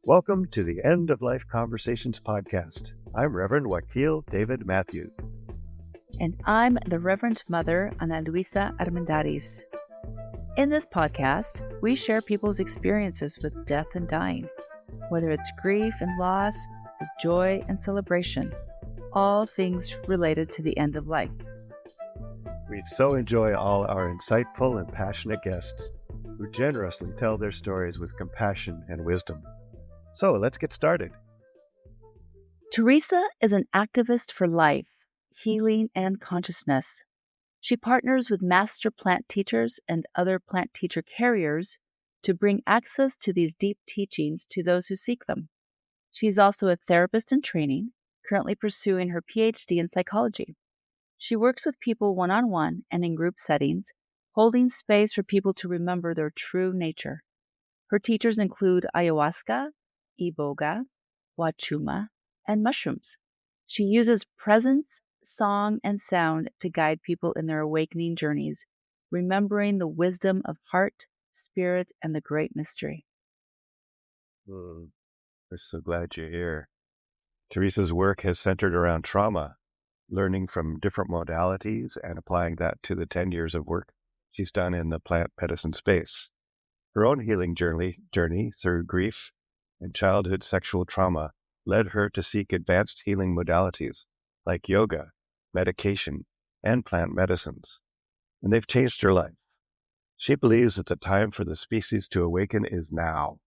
Welcome to the End of Life Conversations podcast. I'm Reverend Wakil David Matthews. And I'm the Reverend Mother Ana Luisa Armendariz. In this podcast, we share people's experiences with death and dying, whether it's grief and loss, or joy and celebration, all things related to the end of life. We so enjoy all our insightful and passionate guests who generously tell their stories with compassion and wisdom. So let's get started. Teresa is an activist for life, healing, and consciousness. She partners with master plant teachers and other plant teacher carriers to bring access to these deep teachings to those who seek them. She's also a therapist in training, currently pursuing her PhD in psychology. She works with people one-on-one and in group settings, holding space for people to remember their true nature. Her teachers include ayahuasca, iboga, wachuma, and mushrooms. She uses presence, song, and sound to guide people in their awakening journeys, remembering the wisdom of heart, spirit, and the great mystery. We're so glad you're here. Teresa's work has centered around trauma, learning from different modalities and applying that to the 10 years of work she's done in the plant medicine space. Her own healing journey through grief and childhood sexual trauma led her to seek advanced healing modalities like yoga, medication, and plant medicines, and they've changed her life. She believes that the time for the species to awaken is now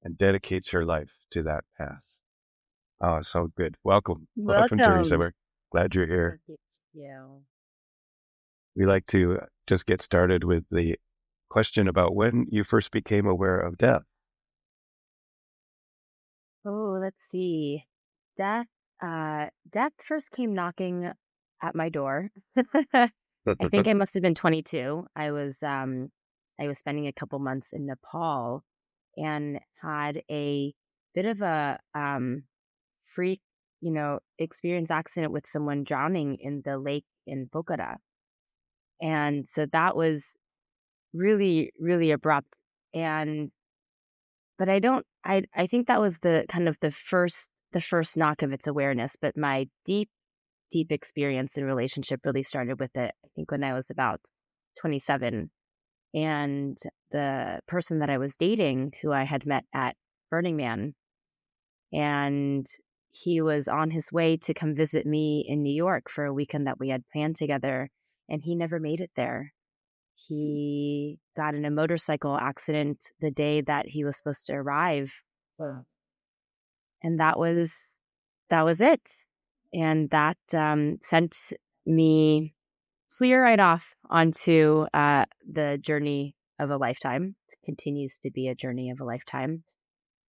and dedicates her life to that path. Oh, so good. Welcome, Teresa. We're glad you're here. Thank you. We like to just get started with the question about when you first became aware of death. Oh, let's see. Death first came knocking at my door. I think I must have been 22. I was spending a couple months in Nepal and had a bit of a freak, experience accident with someone drowning in the lake in Pokhara. And so that was really, really abrupt. But I think that was the kind of the first knock of its awareness. But my deep experience and relationship really started with it, I think, when I was about 27. And the person that I was dating, who I had met at Burning Man, and he was on his way to come visit me in New York for a weekend that we had planned together, and he never made it there. He got in a motorcycle accident the day that he was supposed to arrive. Wow. And that was it. And that sent me clear right off onto the journey of a lifetime. It continues to be a journey of a lifetime.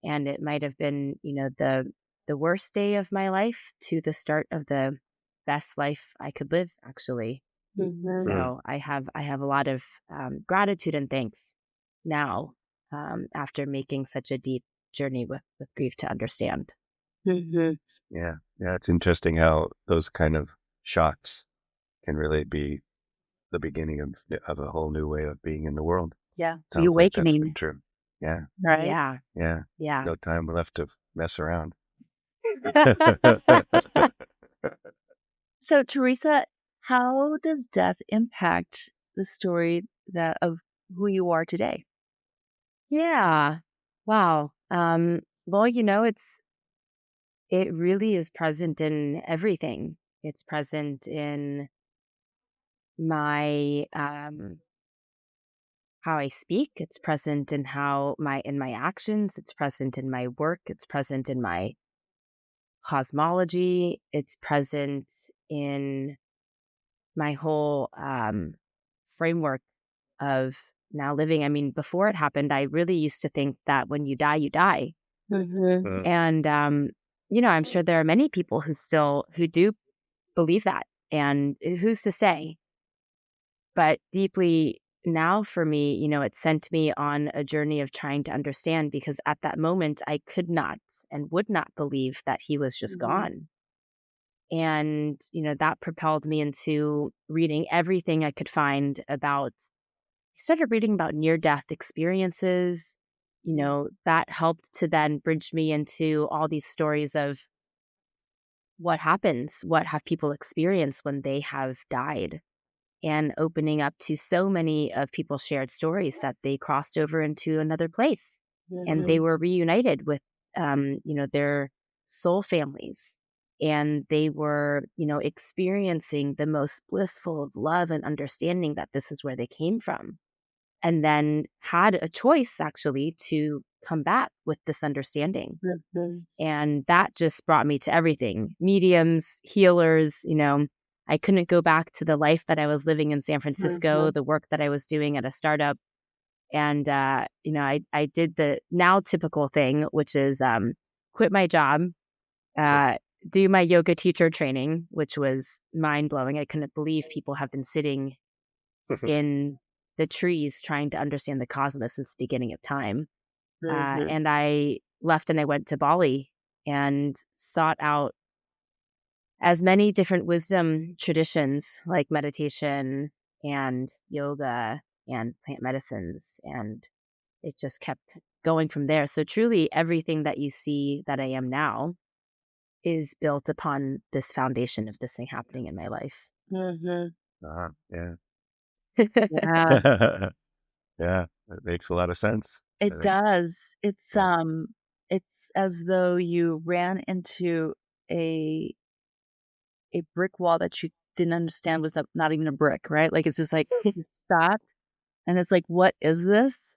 And it might have been, the worst day of my life to the start of the best life I could live, actually. Mm-hmm. So I have a lot of gratitude and thanks now after making such a deep journey with grief to understand. Mm-hmm. Yeah, it's interesting how those kind of shocks can really be the beginning of a whole new way of being in the world. Yeah, Sounds the like that's awakening. been true. Yeah, Right? Yeah. no time left to mess around. So, Teresa, how does death impact the story of who you are today? Yeah. Wow. Well, it really is present in everything. It's present in my how I speak. It's present in in my actions. It's present in my work. It's present in my cosmology. It's present in my whole framework of now living. I mean, before it happened, I really used to think that when you die, you die. Mm-hmm. And, I'm sure there are many people who do believe that. And who's to say? But deeply now for me, it sent me on a journey of trying to understand, because at that moment I could not and would not believe that he was just gone. And, that propelled me into reading everything I could find I started reading about near-death experiences, that helped to then bridge me into all these stories of what happens, what have people experienced when they have died, and opening up to so many of people's shared stories that they crossed over into another place and they Mhm. were reunited with, their soul families. And they were, experiencing the most blissful of love and understanding that this is where they came from. And then had a choice actually to come back with this understanding. Mhm. And that just brought me to everything: mediums, healers. I couldn't go back to the life that I was living in San Francisco, Mhm. the work that I was doing at a startup. And, I did the now typical thing, which is quit my job, uh, do my yoga teacher training, which was mind blowing. I couldn't believe people have been sitting in the trees trying to understand the cosmos since the beginning of time. Mhm. And I left and I went to Bali and sought out as many different wisdom traditions like meditation and yoga and plant medicines. And it just kept going from there. So truly everything that you see that I am now is built upon this foundation of this thing happening in my life. Mhm. Yeah. Yeah, Yeah, that makes a lot of sense. I it think. does. Yeah. It's as though you ran into a a brick wall that you didn't understand was not even a brick, right? Like, it's just like, you stop and it's like, "What is this?"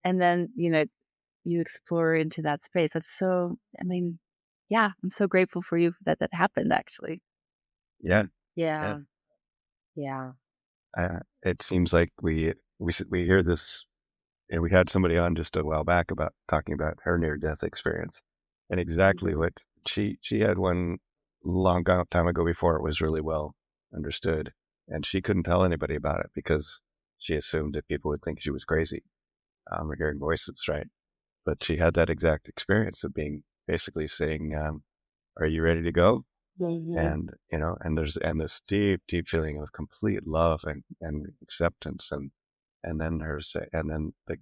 And then, you explore into that space. That's so I mean, yeah, I'm so grateful for you that that happened, actually. Yeah, yeah. Yeah. Yeah. It seems like we hear this, and we had somebody on just a while back about talking about her near death experience, and exactly Mhm. what she had one time ago before it was really well understood, and she couldn't tell anybody about it because she assumed that people would think she was crazy, or hearing voices, right? But she had that exact experience of being basically saying, "Are you ready to go?" Mhm. And and this deep, deep feeling of complete love and acceptance, and then her say, and then like,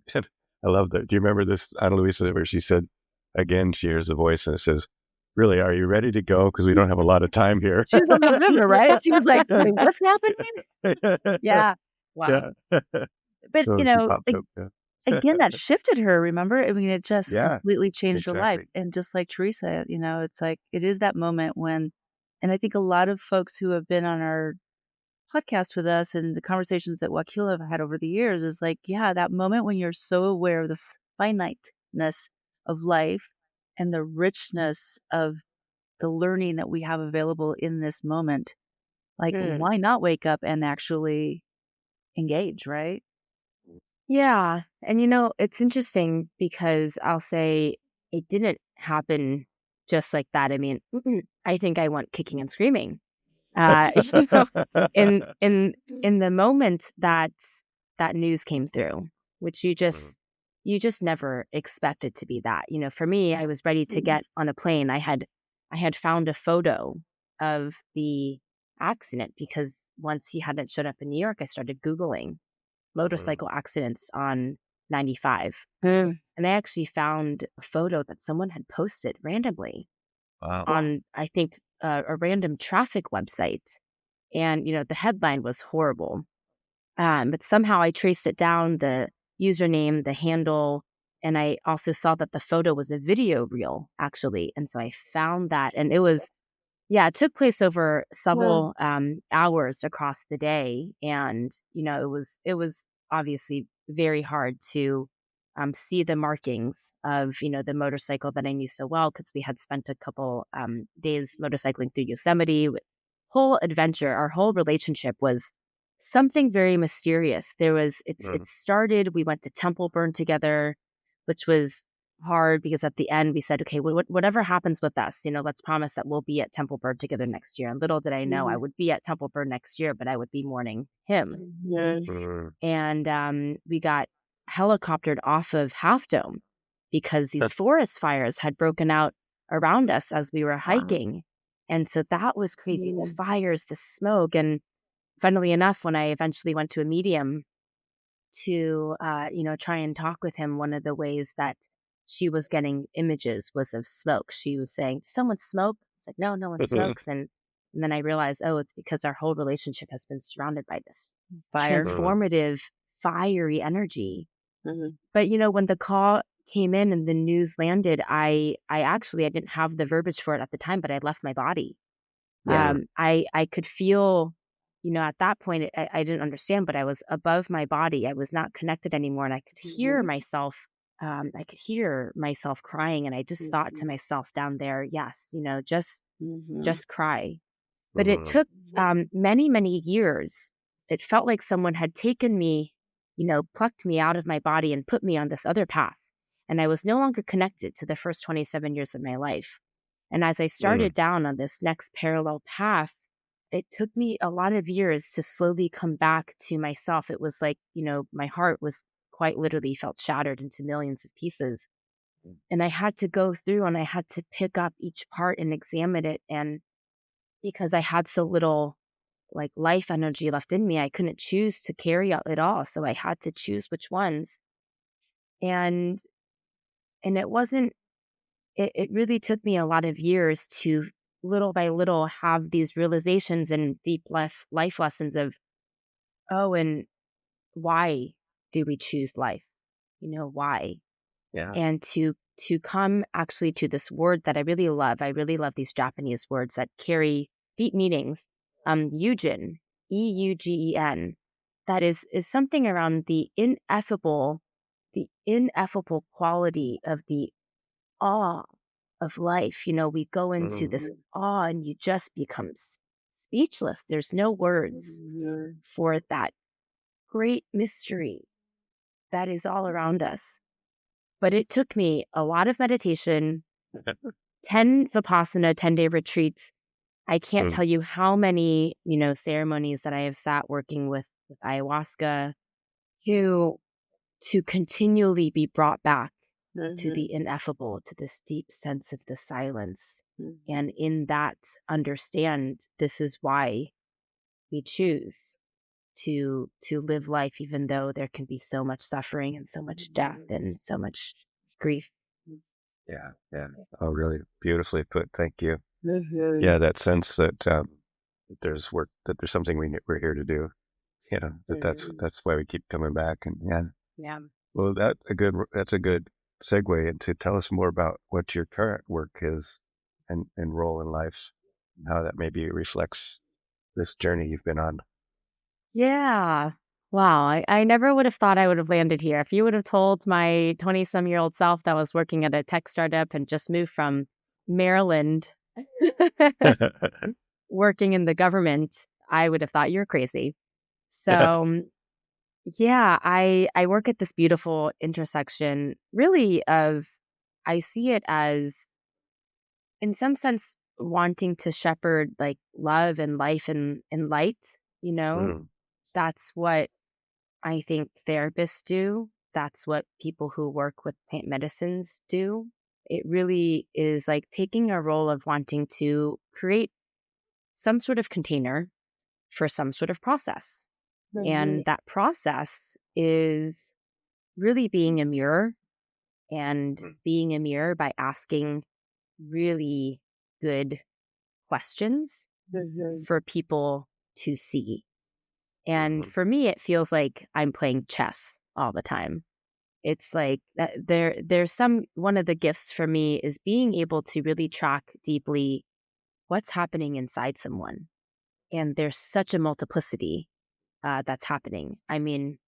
I love that. Do you remember this, Ana Luisa, where she said, again, she hears a voice and it says, "Really, are you ready to go? Because we don't have a lot of time here." She was on the river, right? She was like, "Wait, what's happening?" Yeah. Wow. Yeah. But, So she popped up. Yeah. again, that shifted her, remember? I mean, it just Yeah, completely changed her life, exactly. and just like Teresa, it's like it is that moment when and I think a lot of folks who have been on our podcast with us and the conversations that Wakil have had over the years is like, yeah, that moment when you're so aware of the finiteness of life and the richness of the learning that we have available in this moment. Like, Hmm. why not wake up and actually engage, right? Yeah. And it's interesting because I'll say it didn't happen just like that. I mean, I think I went kicking and screaming. You know, in the moment that that news came through, which you just never expected to be that. For me, I was ready to Mhm. get on a plane. I had found a photo of the accident because once he hadn't showed up in New York, I started Googling motorcycle accidents on 95. Mm. And I actually found a photo that someone had posted randomly Wow. Wow. on, I think, a random traffic website. And, the headline was horrible. But somehow I traced it down, the username, the handle, and I also saw that the photo was a video reel, actually. And so I found that, and it was, yeah, it took place over Well, several hours across the day, and it was obviously very hard to see the markings of the motorcycle that I knew so well because we had spent a couple days motorcycling through Yosemite. Whole adventure, our whole relationship was something very mysterious. It started. We went to Temple Burn together, which was hard because at the end we said, okay, whatever happens with us, let's promise that we'll be at Temple Bird together next year. And little did I know I mhm, would be at Temple Bird next year, but I would be mourning him. mhm, And we got helicoptered off of Half Dome because these forest fires had broken out around us as we were wow. hiking. And so that was crazy. The Mm. fires, the smoke. And funnily enough, when I eventually went to a medium to, try and talk with him, one of the ways that she was getting images was of smoke. She was saying, "Does someone smoke?" It's like, "No, no one smokes." And then I realized, oh, it's because our whole relationship has been surrounded by this Fire. transformative, fiery energy. Mhm. But when the call came in and the news landed, I didn't have the verbiage for it at the time, but I left my body. Yeah. I could feel, at that point, I didn't understand, but I was above my body. I was not connected anymore, and I could hear myself. I could hear myself crying, and I just thought to myself down there, yes, just cry. But it took many, many years. It felt like someone had taken me, plucked me out of my body and put me on this other path. And I was no longer connected to the first 27 years of my life. And as I started down on this next parallel path, it took me a lot of years to slowly come back to myself. It was like, my heart was quite literally felt shattered into millions of pieces. And I had to go through and I had to pick up each part and examine it. And because I had so little like life energy left in me, I couldn't choose to carry out it all. So I had to choose which ones. And it wasn't it really took me a lot of years to little by little have these realizations and deep life lessons of, oh, and why do we choose life? Why? Yeah. And to come actually to this word that I really love. I really love these Japanese words that carry deep meanings. Eugen, Eugen, that is something around the ineffable quality of the awe of life. We go into this awe and you just become speechless. There's no words for that great mystery that is all around us. But it took me a lot of meditation, 10 Vipassana, 10-day retreats. I can't tell you how many, ceremonies that I have sat working with ayahuasca to continually be brought back to the ineffable, to this deep sense of the silence. And in that, understand this is why we choose to live life, even though there can be so much suffering and so much death and so much grief. Yeah. Yeah. Oh, really beautifully put. Thank you. Yeah, that sense that that there's work, that there's something we're here to do. Yeah, that's why we keep coming back. And yeah, Yeah. well, that's a good segue into tell us more about what your current work is and role in life, and how that maybe reflects this journey you've been on. Yeah. Wow. I never would have thought I would have landed here. If you would have told my 20-some-year-old self that was working at a tech startup and just moved from Maryland working in the government, I would have thought you're crazy. So, yeah, I work at this beautiful intersection, really, of I see it as, in some sense, wanting to shepherd like love and life and light. You know, Mm, that's what I think therapists do. That's what people who work with plant medicines do. It really is like taking a role of wanting to create some sort of container for some sort of process. And that process is really being a mirror, and being a mirror by asking really good questions for people to see. And mhm, for me, it feels like I'm playing chess all the time. It's like there's one of the gifts for me is being able to really track deeply what's happening inside someone. And there's such a multiplicity that's happening. I mean,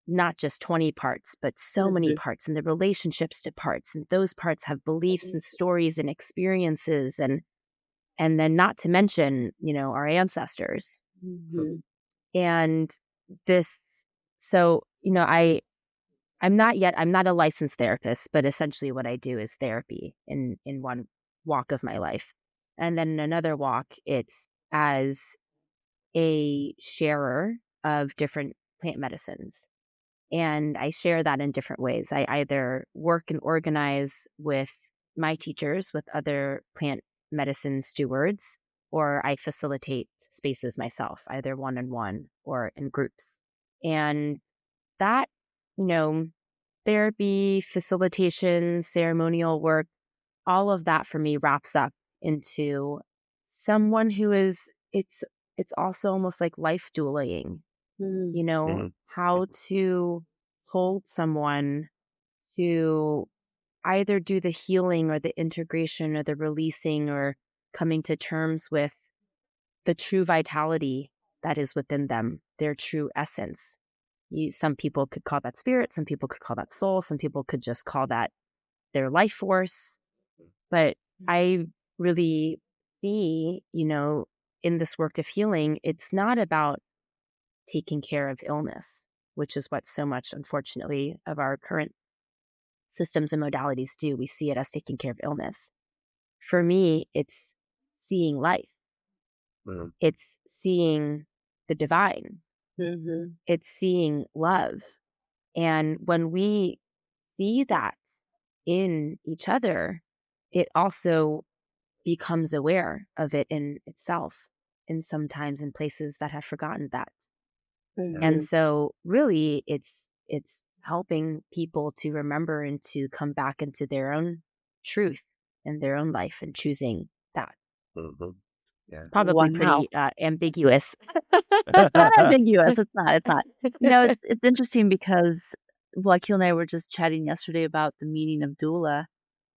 not just 20 parts, but so many parts, and the relationships to parts. And those parts have beliefs and stories and experiences, and then not to mention, our ancestors. And this, so, I'm not a licensed therapist, but essentially what I do is therapy in one walk of my life. And then in another walk, it's as a sharer of different plant medicines. And I share that in different ways. I either work and organize with my teachers, with other plant medicine stewards, or I facilitate spaces myself, either one on one or in groups. And that, you know, therapy, facilitation, ceremonial work, all of that for me wraps up into someone who is it's also almost like life dueling, Mm. Mhm. how to hold someone to either do the healing or the integration or the releasing or coming to terms with the true vitality that is within them, their true essence. Some people could call that spirit, some people could call that soul, some people could just call that their life force. But I really see, in this work of healing, it's not about taking care of illness, which is what so much, unfortunately, of our current systems and modalities do. We see it as taking care of illness. For me, it's seeing life, Mhm. it's seeing the divine, Mm-hmm. it's seeing love. And when we see that in each other, it also becomes aware of it in itself, and sometimes in places that have forgotten that. Yeah. And Mm-hmm. so really it's helping people to remember and to come back into their own truth in their own life and choosing that. Mhm. It's Yeah. probably Wow. pretty ambiguous. It's not ambiguous. It's not. It's not. It's interesting because Wakil and I were just chatting yesterday about the meaning of doula,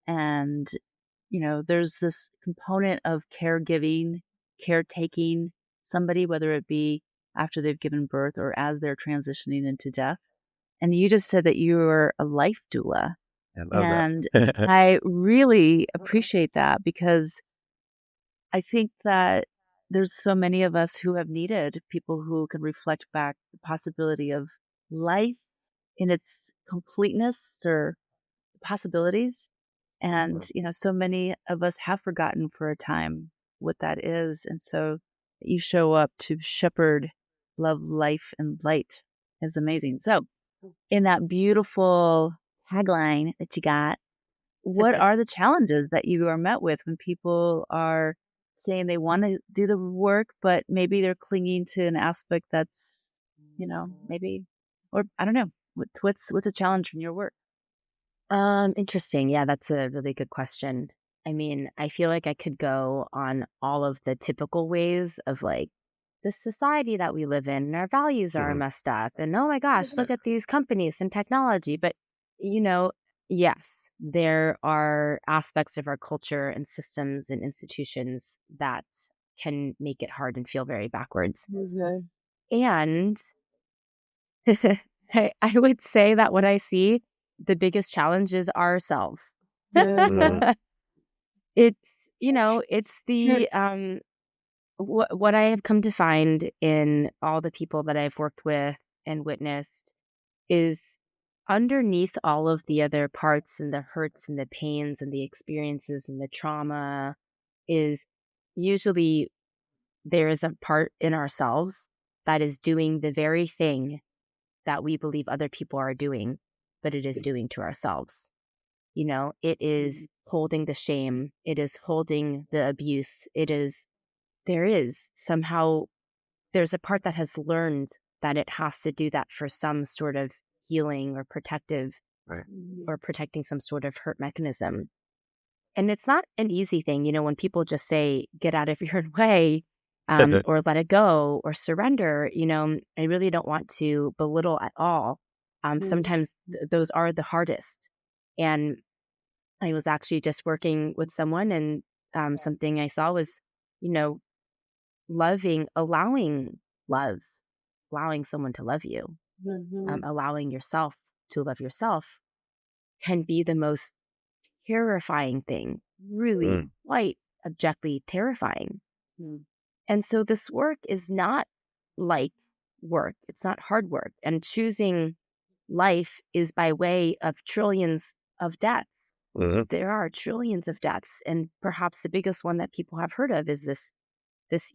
and there's this component of caregiving, caretaking somebody, whether it be after they've given birth or as they're transitioning into death. And you just said that you were a life doula, I love that. and I really appreciate that because I think that there's so many of us who have needed people who can reflect back the possibility of life in its completeness or possibilities. And, Mhm. so many of us have forgotten for a time what that is. And so you show up to shepherd love, life, and light is amazing. So, in that beautiful tagline that you got, what are the challenges that you are met with when people are saying they want to do the work, but maybe they're clinging to an aspect that's, maybe, or I don't know, what's a challenge in your work? Interesting. Yeah, that's a really good question. I mean, I feel like I could go on all of the typical ways of like the society that we live in and our values are Mhm. messed up. And oh my gosh, look at these companies and technology. But, you know, yes, there are aspects of our culture and systems and institutions that can make it hard and feel very backwards. Mhm. And I would say that what I see, the biggest challenge is ourselves. Mhm. It's, it's Sure. the what I have come to find in all the people that I've worked with and witnessed is underneath all of the other parts and the hurts and the pains and the experiences and the trauma is usually there is a part in ourselves that is doing the very thing that we believe other people are doing, but it is doing to ourselves. It is holding the shame, it is holding the abuse, there is somehow there's a part that has learned that it has to do that for some sort of healing or protective Right. or protecting some sort of hurt mechanism. And it's not an easy thing, when people just say, get out of your own way, or let it go or surrender, I really don't want to belittle at all. Sometimes those are the hardest. And I was actually just working with someone, and something I saw was, you know, loving, love, allowing someone to love you, Mhm. allowing yourself to love yourself can be the most terrifying thing, really Mm. quite objectively terrifying. Mm. And so this work is not light work, it's not hard work. And choosing life is by way of trillions of deaths. Mhm. There are trillions of deaths, and perhaps the biggest one that people have heard of is this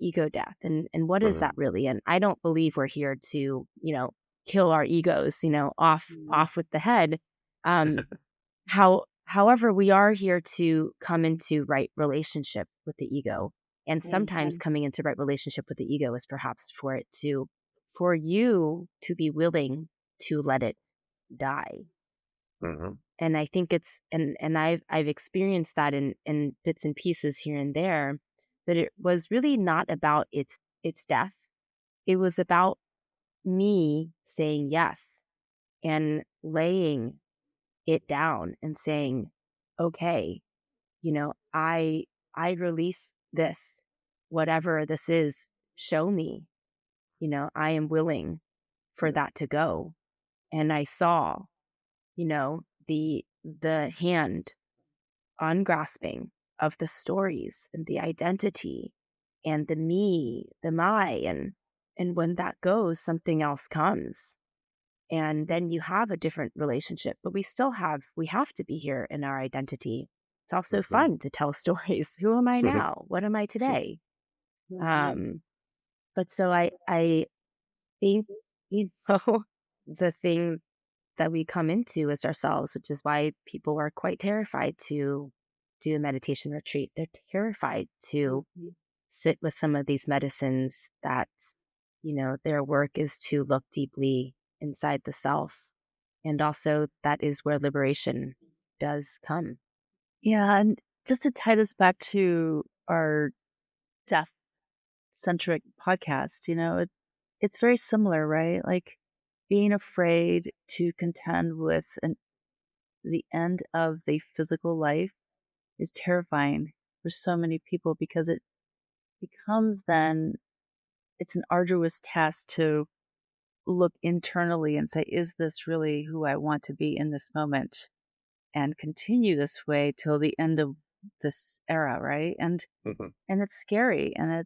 ego death. And what is that Mhm. really? And I don't believe we're here to, kill our egos, off with the head. Um, however, we are here to come into right relationship with the ego. And sometimes Mhm. coming into right relationship with the ego is perhaps for you to be willing to let it die. Mm-hmm. And I think it's and I've experienced that in bits and pieces here and there, but it was really not about its death. It was about me saying yes and laying it down and saying, okay, I release this, whatever this is, show me, I am willing for Yeah. that to go. And I saw, the hand ungrasping of the stories and the identity and the me, the my, and when that goes, something else comes. And then you have a different relationship, but we have to be here in our identity. It's also Mm-hmm. fun to tell stories. Who am I now? What am I today? Um, but so I think, the thing that we come into is ourselves, which is why people are quite terrified to do a meditation retreat. They're terrified to sit with some of these medicines that, their work is to look deeply inside the self. And also, that is where liberation does come. Yeah, and just to tie this back to our death centric podcast, it's very similar, right? Like being afraid to contend with the end of the physical life is terrifying for so many people because it becomes then it's an arduous task to look internally and say, is this really who I want to be in this moment? And continue this way till the end of this era, right? Mm-hmm. And it's scary and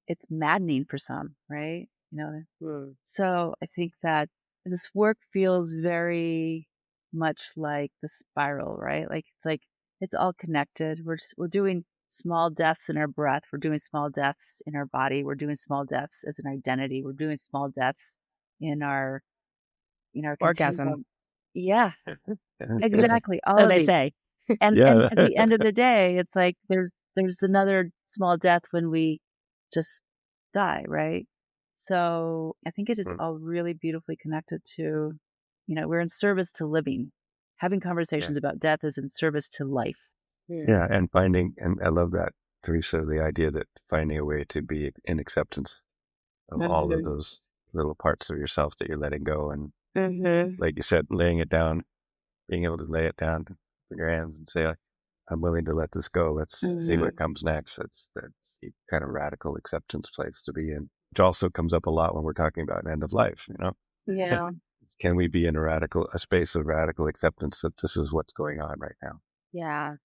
it's maddening for some, right? Mm. So I think that this work feels very much like the spiral, right? Like it's all connected. We're doing small deaths in our breath. We're doing small deaths in our body. We're doing small deaths as an identity. We're doing small deaths in our Orgasm. continuum. Yeah, Yeah. exactly. All So of they these. say. And Yeah. at the end of the day, it's like there's another small death when we just die, right? So I think it is Mm. all really beautifully connected to, we're in service to living. Having Yeah. conversations about death is in service to life. Mm. Yeah. And I love that, Teresa, the idea that finding a way to be in acceptance of all of Mhm. those little parts of yourself that you're letting go. And Mm-hmm. like you said, laying it down, being able to lay it down in your hands and say, I'm willing to let this go. Let's see Mhm. what comes next. That's the kind of radical acceptance place to be in, which also comes up a lot when we're talking about an end of life. Yeah. Can we be in a space of radical acceptance that this is what's going on right now? Yeah.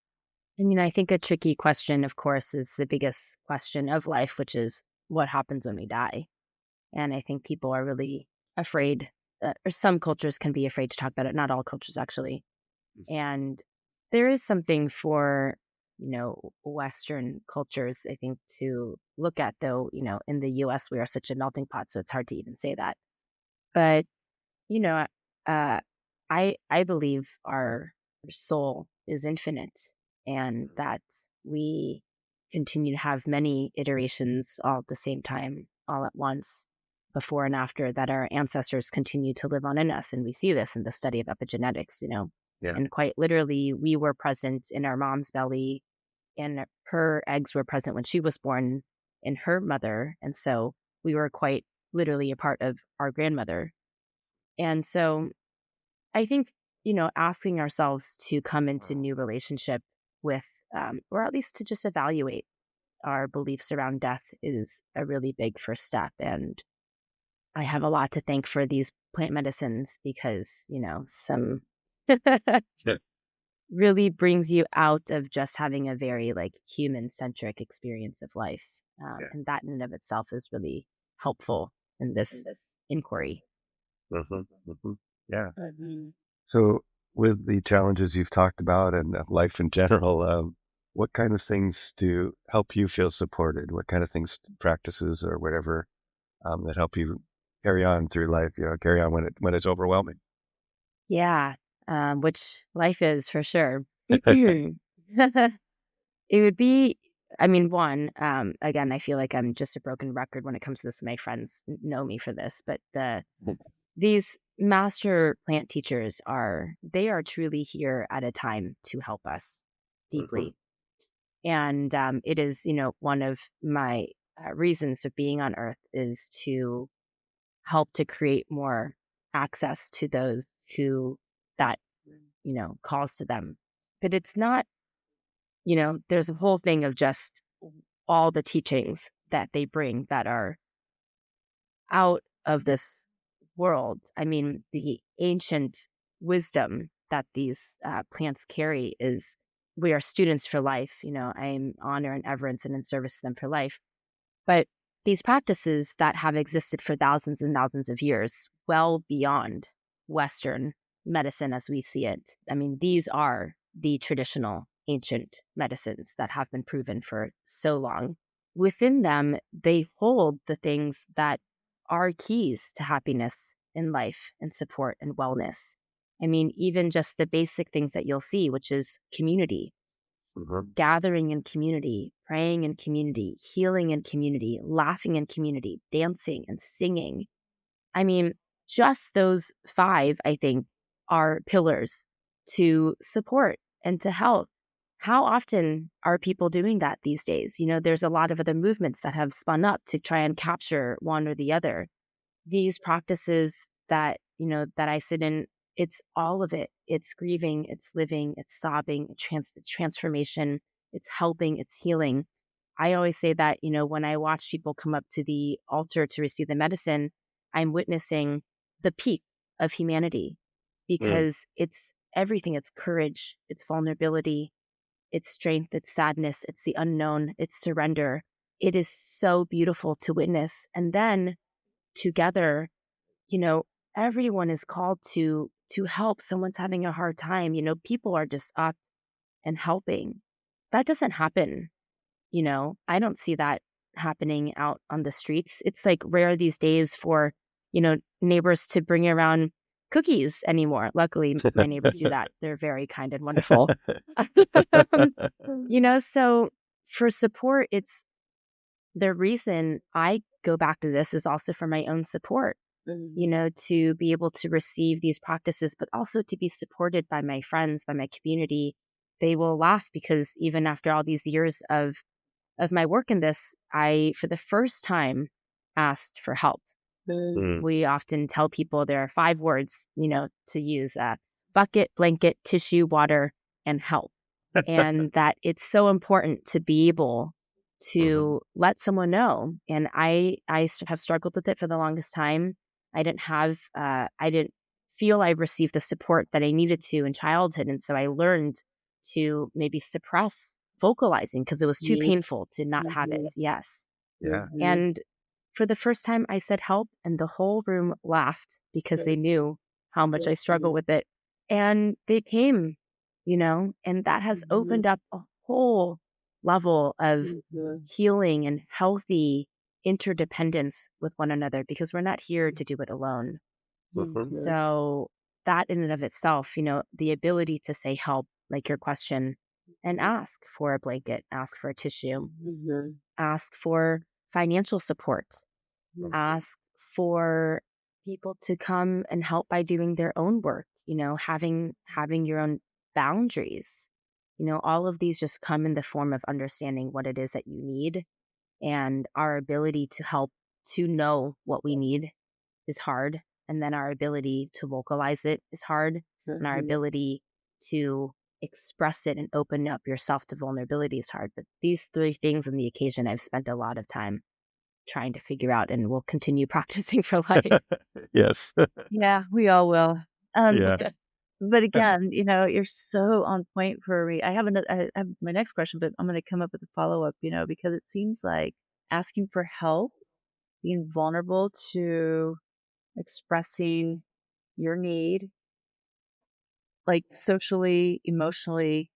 And, I think a tricky question, of course, is the biggest question of life, which is what happens when we die? And I think people are really afraid, or some cultures can be afraid to talk about it, not all cultures actually. And there is something for, Western cultures, I think, to look at, though, in the US, we are such a melting pot, so it's hard to even say that. But, you know, uh, I believe our soul is infinite and that we continue to have many iterations all at the same time, all at once, before and after, that our ancestors continue to live on in us. And we see this in the study of epigenetics, Yeah. and quite literally, we were present in our mom's belly, and her eggs were present when she was born in her mother. And so we were quite literally a part of our grandmother. And so I think, asking ourselves to come into new relationship with, or at least to just evaluate our beliefs around death is a really big first step. And I have a lot to thank for these plant medicines because, some Yeah. really brings you out of just having a very like human centric experience of life. Yeah. And that in and of itself is really helpful in this inquiry. Yeah. Mhm. So, with the challenges you've talked about and life in general, what kind of things do help you feel supported? What kind of things, practices, or whatever, that help you carry on through life? Carry on when it's overwhelming. Yeah, which life is for sure. It would be, I mean, one, again, I feel like I'm just a broken record when it comes to this. My friends know me for this, but these master plant teachers they are truly here at a time to help us Hmm. deeply. And it is, one of my reasons of being on earth is to help to create more access to those who that, calls to them. But it's not, there's a whole thing of just all the teachings that they bring that are out of this world. I mean, the ancient wisdom that these plants carry is we are students for life. I'm honor and reverence and in service to them for life. But these practices that have existed for thousands and thousands of years, well beyond Western medicine as we see it, I mean, these are the traditional ancient medicines that have been proven for so long. Within them, they hold the things that are keys to happiness in life and support and wellness. I mean, even just the basic things that you'll see, which is community, Hmm. gathering in community, praying in community, healing in community, laughing in community, dancing and singing. I mean, just those five, I think, are pillars to support and to help. How often are people doing that these days? There's a lot of other movements that have spun up to try and capture one or the other. These practices that I sit in, it's all of it. It's grieving, it's living, it's sobbing, it's transformation, it's helping, it's healing. I always say that, when I watch people come up to the altar to receive the medicine, I'm witnessing the peak of humanity Mm. because it's everything. It's courage, it's vulnerability, it's strength, it's sadness, it's the unknown, it's surrender. It is so beautiful to witness. And then together, you know, everyone is called to help. Someone's having a hard time. People are just up and helping. That doesn't happen. I don't see that happening out on the streets. It's like rare these days for, neighbors to bring around cookies anymore. Luckily, my neighbors do that. They're very kind and wonderful. So for support, it's the reason I go back to this is also for my own support, to be able to receive these practices, but also to be supported by my friends, by my community. They will laugh because even after all these years of my work in this, I, for the first time, asked for help. Mm. We often tell people there are 5 words, to use: bucket, blanket, tissue, water, and help. And that it's so important to be able Mhm. to let someone know. And I have struggled with it for the longest time. I didn't feel I received the support that I needed to in childhood. And so I learned to maybe suppress vocalizing because it was too painful to not have it. Yes. Yeah. And for the first time, I said help, and the whole room laughed because they knew how much I struggle with it. And they came, and that has opened up a whole level of healing and healthy interdependence with one another because we're not here to do it alone. Mhm. So, that in and of itself, the ability to say help, like your question, and ask for a blanket, ask for a tissue, ask for financial support, ask for people to come and help by doing their own work, having your own boundaries. All of these just come in the form of understanding what it is that you need, and our ability to help to know what we need is hard, and then our ability to vocalize it is hard, and our ability to express it and open up yourself to vulnerability is hard. But these 3 things on the occasion I've spent a lot of time trying to figure out and will continue practicing for life. Yes. Yeah, we all will. Um, Yeah. but again, you're so on point for me. I have my next question, but I'm going to come up with a follow up, because it seems like asking for help, being vulnerable to expressing your need, like socially, emotionally,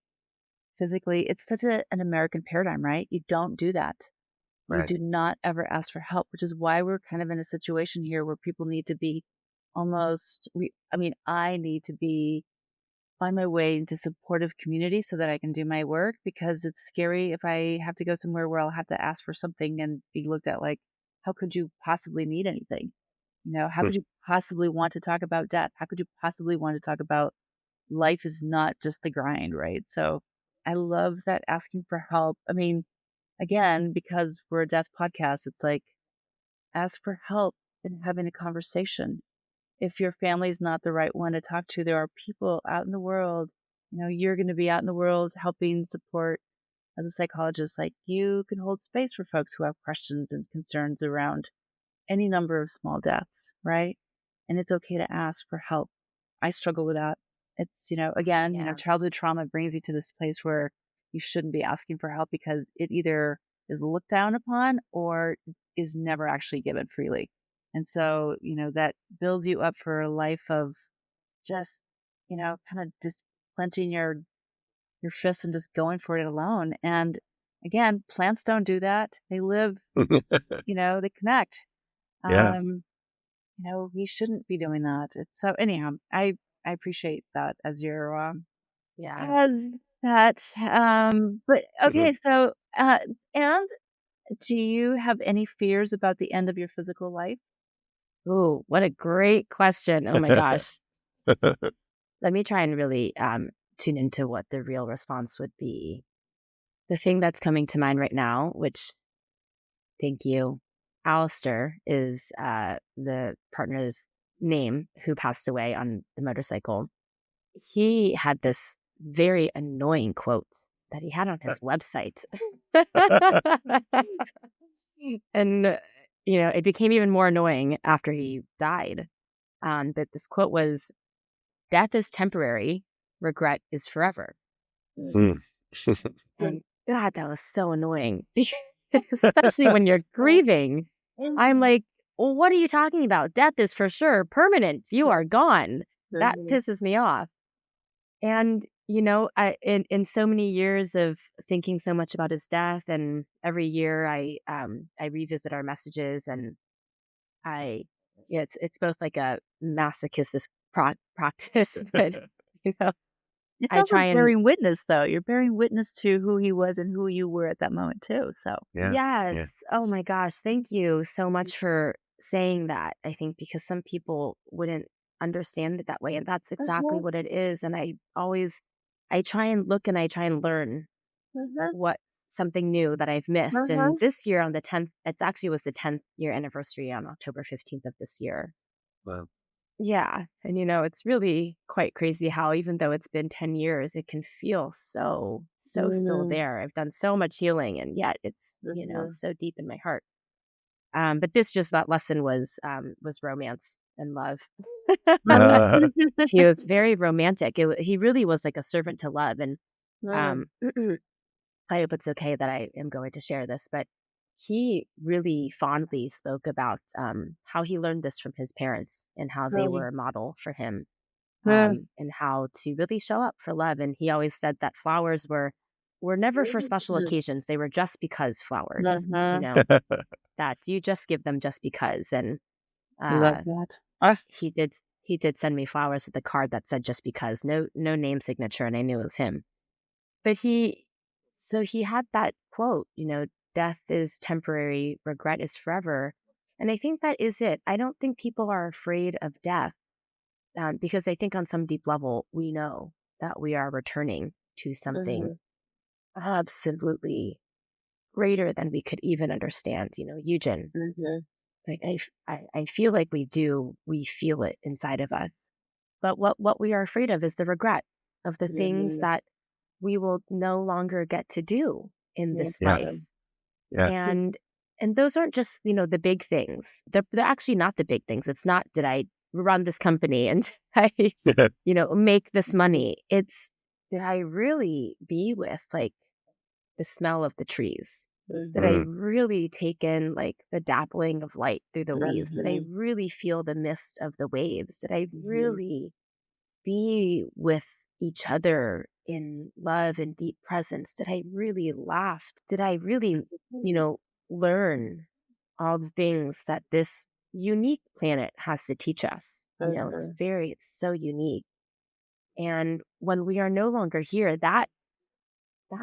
physically, it's such an American paradigm, right? You don't do that. You Right. do not ever ask for help, which is why we're kind of in a situation here where people need to be almost, I need to be find my way into supportive community so that I can do my work, because it's scary if I have to go somewhere where I'll have to ask for something and be looked at like, how could you possibly need anything? How could you possibly want to talk about death? How could you possibly want to talk about life is not just the grind, right? So I love that asking for help. I mean, again, because we're a death podcast, it's like ask for help in having a conversation. If your family's not the right one to talk to, there are people out in the world. You're going to be out in the world helping support as a psychologist. Like you can hold space for folks who have questions and concerns around any number of small deaths, right? And it's okay to ask for help. I struggle with that. It's, again, Yeah. childhood trauma brings you to this place where you shouldn't be asking for help because it either is looked down upon or is never actually given freely. And so, that builds you up for a life of just, kind of just clenching your fists and just going for it alone. And again, plants don't do that. They live, they connect. Yeah. Um, we shouldn't be doing that. It's so anyhow, I appreciate that as your Yeah. as that. But okay, so and do you have any fears about the end of your physical life? Ooh, what a great question. Oh my gosh. Let me try and really tune into what the real response would be. The thing that's coming to mind right now, which thank you, Alistair is the partner's name who passed away on the motorcycle. He had this very annoying quote that he had on his website. And, it became even more annoying after he died. But this quote was, "Death is temporary, regret is forever." Hmm. And God, that was so annoying, especially when you're grieving. I'm like, well, what are you talking about? Death is for sure permanent. You are gone. That pisses me off. And, in so many years of thinking so much about his death, and every year I revisit our messages, and I yeah, it's both like a masochistic practice, but you know, It's I also try and bearing witness, though. You're bearing witness to who he was and who you were at that moment too. So, Yeah. yes. Yeah. Oh my gosh, thank you so much for saying that. I think because some people wouldn't understand it that way, and that's exactly what it is. And I try and look and I try and learn what something new that I've missed. And this year on the 10th, it's actually was the 10th year anniversary on October 15th of this year. Well, Yeah. And it's really quite crazy how even though it's been 10 years, it can feel so still there. I've done so much healing and yet it's, so deep in my heart. But that lesson was romance and love. uh, He was very romantic. He really was like a servant to love. And um I hope it's okay that I am going to share this, but he really fondly spoke about how he learned this from his parents and how they were a model for him, and how to really show up for love. And he always said that flowers were never for special occasions; they were just because flowers. That you just give them just because. And love uh, that. Ah, he did send me flowers with a card that said just because, no name signature, and I knew it was him. But he had that quote, death is temporary, regret is forever. And I think that is it. I don't think people are afraid of death, because I think on some deep level, we know that we are returning to something absolutely greater than we could even understand. Eugen, like I feel like we feel it inside of us. But what we are afraid of is the regret of the things that we will no longer get to do in this yeah. life. Yeah. And those aren't just, the big things. They're actually not the big things. It's not, did I run this company and I, make this money? It's, did I really be with like the smell of the trees? Did I Mm. really take in like the dappling of light through the leaves? Did I really feel the mist of the waves? Did I really be with each other in love and deep presence? Did I really laugh? Did I really, learn all the things that this unique planet has to teach us? It's so unique. And when we are no longer here, that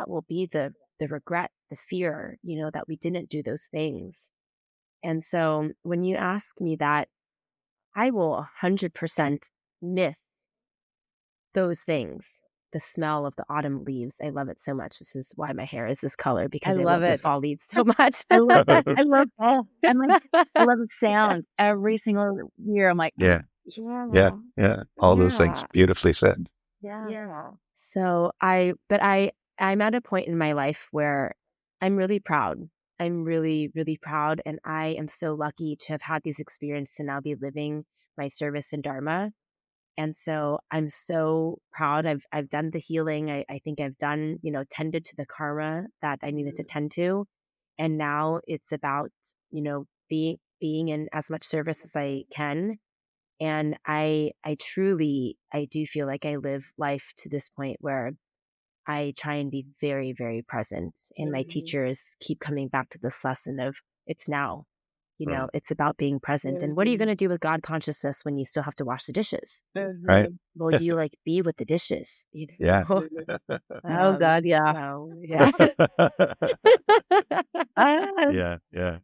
will be the regret, the fear, that we didn't do those things. And so when you ask me that, I will 100% miss those things. The smell of the autumn leaves. I love it so much. This is why my hair is this color, I because I love love the it. fall leaves so much. I love fall. I'm like, I love the sound every single year. I'm like, Yeah, yeah, Yeah. yeah. All those things Yeah. beautifully said. yeah. Yeah. So I'm at a point in my life where I'm really proud. I'm really, really proud. And I am so lucky to have had these experiences to now be living my service in Dharma. And so I'm so proud. I've done the healing. I think I've done, tended to the karma that I needed to tend to. And now it's about, being in as much service as I can. And I truly, I do feel like I live life to this point where I try and be very, very present. And my teachers keep coming back to this lesson of it's now, Mm. it's about being present. And what are you going to do with God consciousness when you still have to wash the dishes? Right? Well, you like be with the dishes, Yeah. Oh God, yeah. So yeah. Ah, Yeah, yeah.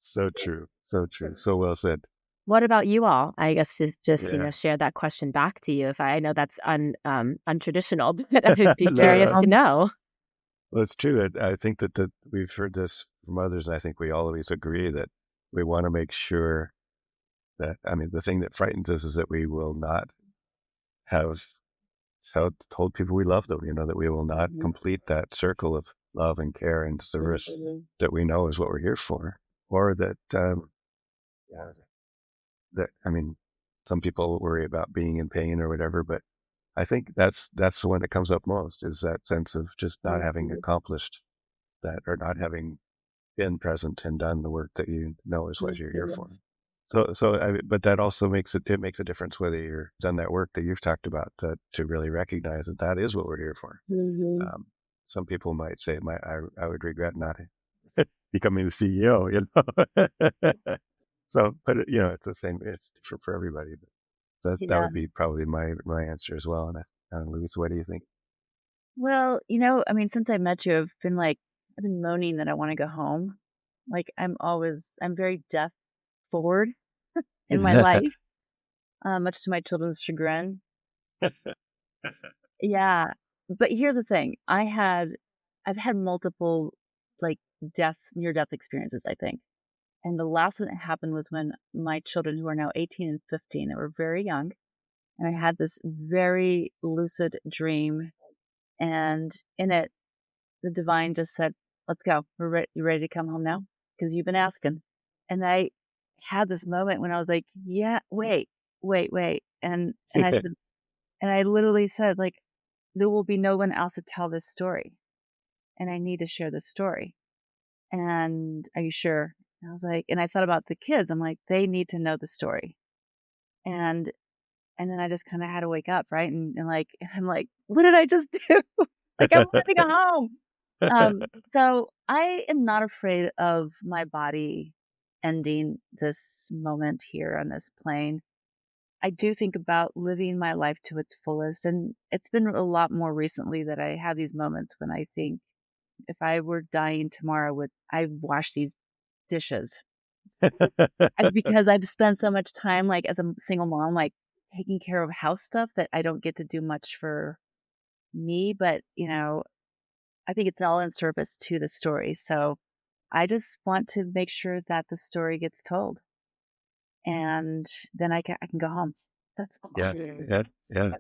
So true. So true. So well said. What about you all? I guess to just, Yeah. share that question back to you. If I know that's untraditional, but I would be No, curious no. to know. Well, it's true that I think that we've heard this from others, and I think we always agree that we want to make sure that, I mean, the thing that frightens us is that we will not have told people we love them, that we will not complete that circle of love and care and service that we know is what we're here for, or that, yeah, that, I mean, some people worry about being in pain or whatever, but I think that's the one that comes up most, is that sense of just not having accomplished that, or not having been present and done the work that you know is what you're here for. But that also it makes a difference whether you're done that work that you've talked about, to really recognize that that is what we're here for. Um, some people might say, I would regret not becoming the CEO, So, but it's the same. It's different for everybody. But that yeah. would be probably my answer as well. And Louise, what do you think? Well, I mean, since I met you, I've been moaning that I want to go home. Like I'm very deaf forward in my life, much to my children's chagrin. Yeah. But here's the thing. I've had multiple like near death experiences, I think. And the last one that happened was when my children, who are now 18 and 15, they were very young, and I had this very lucid dream, and in it, the divine just said, "Let's go. You ready to come home now? Because you've been asking." And I had this moment when I was like, "Yeah, wait," and I said, and I literally said, like, there will be no one else to tell this story, and I need to share this story. And are you sure? And I was like, and I thought about the kids. I'm like, they need to know the story. And and then I just kind of had to wake up, right? And like, and I'm like, what did I just do? Like, I want to go home. So I am not afraid of my body ending this moment here on this plane. I do think about living my life to its fullest. And it's been a lot more recently that I have these moments when I think if I were dying tomorrow, would I wash these dishes? Because I've spent so much time, like, as a single mom, like, taking care of house stuff that I don't get to do much for me, but, I think it's all in service to the story, so I just want to make sure that the story gets told, and then I can go home. That's all. Yeah, yeah, yeah,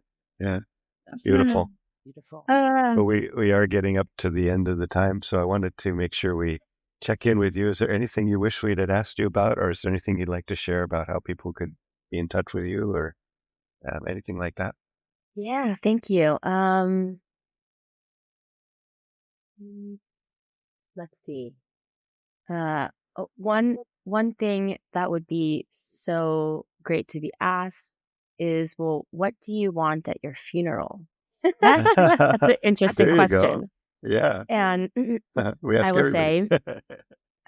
yeah. Mm. Beautiful. Beautiful. Uh, But we are getting up to the end of the time, so I wanted to make sure we check in with you. Is there anything you wish we'd had asked you about, or is there anything you'd like to share about how people could be in touch with you, or anything like that? Yeah, thank you. Let's see. One thing that would be so great to be asked is, well, what do you want at your funeral? That's an interesting There you go. question. Yeah, And we I ask will everybody. say,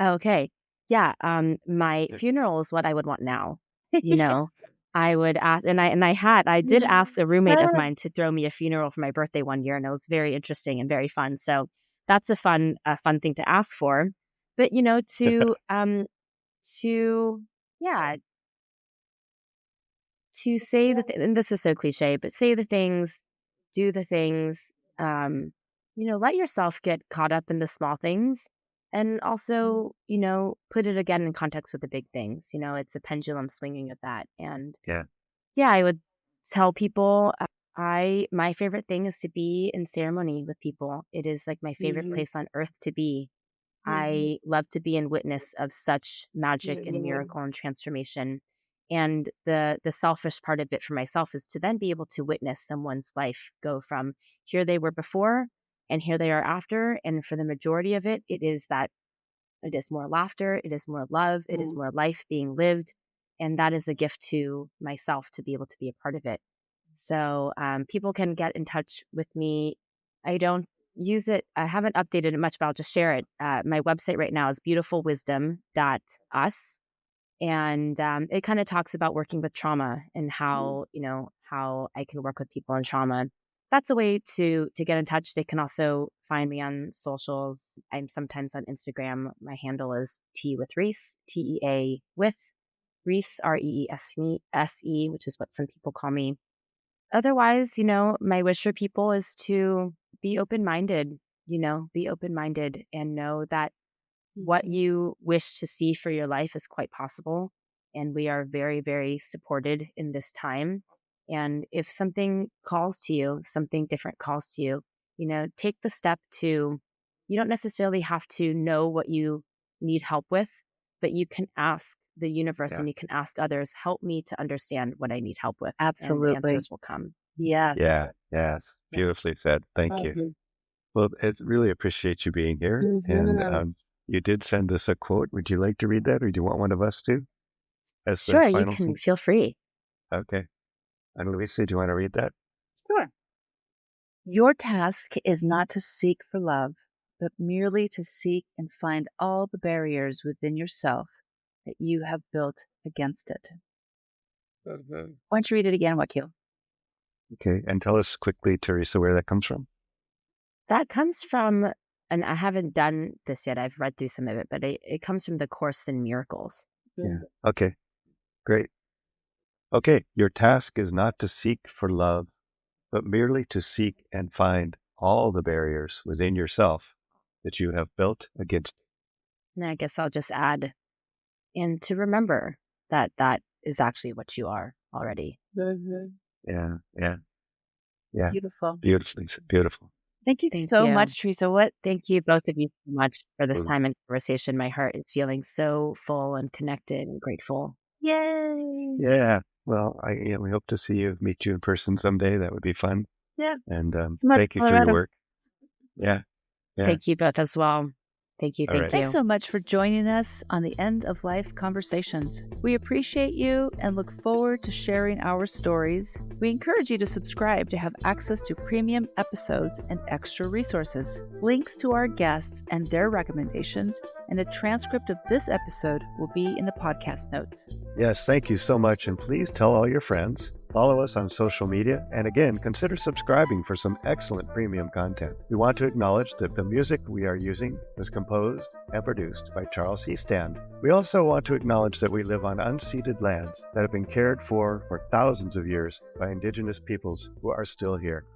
okay, yeah, my funeral is what I would want now. You know, I would ask, I did ask a roommate of mine to throw me a funeral for my birthday one year, and it was very interesting and very fun. So that's a fun thing to ask for. But to yeah, to say and this is so cliche, but say the things, do the things, let yourself get caught up in the small things. And also, put it again in context with the big things. It's a pendulum swinging of that. And Yeah. yeah, I would tell people my favorite thing is to be in ceremony with people. It is like my favorite place on earth to be. I love to be in witness of such magic and miracle and transformation. And the selfish part of it for myself is to then be able to witness someone's life go from here they were before and here they are after. And for the majority of it, it is more laughter, it is more love, it is more life being lived. And that is a gift to myself to be able to be a part of it. So people can get in touch with me. I don't use it. I haven't updated it much, but I'll just share it. My website right now is beautifulwisdom.us. And it kind of talks about working with trauma and how I can work with people in trauma. That's a way to get in touch. They can also find me on socials. I'm sometimes on Instagram. My handle is Tea with Reese, TEA with Reese, REESE, which is what some people call me. Otherwise, my wish for people is to be open-minded, and know that what you wish to see for your life is quite possible. And we are very, very supported in this time. And if something calls to you, something different calls to you, take the step you don't necessarily have to know what you need help with, but you can ask the universe Yeah. and you can ask others, help me to understand what I need help with. And the Absolutely. answers will come. Yeah. Yeah. Yes. Beautifully said. Thank you. Well, it's really appreciate you being here. And you did send us a quote. Would you like to read that, or do you want one of us to? As the Sure, you final can thing? feel free. Okay. And Luisa, do you want to read that? Sure. Your task is not to seek for love, but merely to seek and find all the barriers within yourself that you have built against it. Why don't you read it again, Wakil? Okay. And tell us quickly, Teresa, where that comes from. That comes from, and I haven't done this yet. I've read through some of it, but it comes from the Course in Miracles. Yeah. Okay. Great. Okay. Your task is not to seek for love, but merely to seek and find all the barriers within yourself that you have built against. And I guess I'll just add, and to remember that that is actually what you are already. Yeah. Yeah. Yeah. Beautiful. Beautiful. Thank you Thank so you. much, Teresa. Thank you, both of you, so much for this Mm. time and conversation. My heart is feeling so full and connected and grateful. Yay. Yeah. Well, we hope to meet you in person someday. That would be fun. Yeah. And Come on, thank you for your Colorado. work. Yeah. Yeah. Thank you both as well. Thank you. All Thank right. you. Thanks so much for joining us on the End of Life Conversations. We appreciate you and look forward to sharing our stories. We encourage you to subscribe to have access to premium episodes and extra resources. Links to our guests and their recommendations and a transcript of this episode will be in the podcast notes. Yes, thank you so much. And please tell all your friends. Follow us on social media, and again, consider subscribing for some excellent premium content. We want to acknowledge that the music we are using was composed and produced by Charles Heastand. We also want to acknowledge that we live on unceded lands that have been cared for thousands of years by Indigenous peoples who are still here.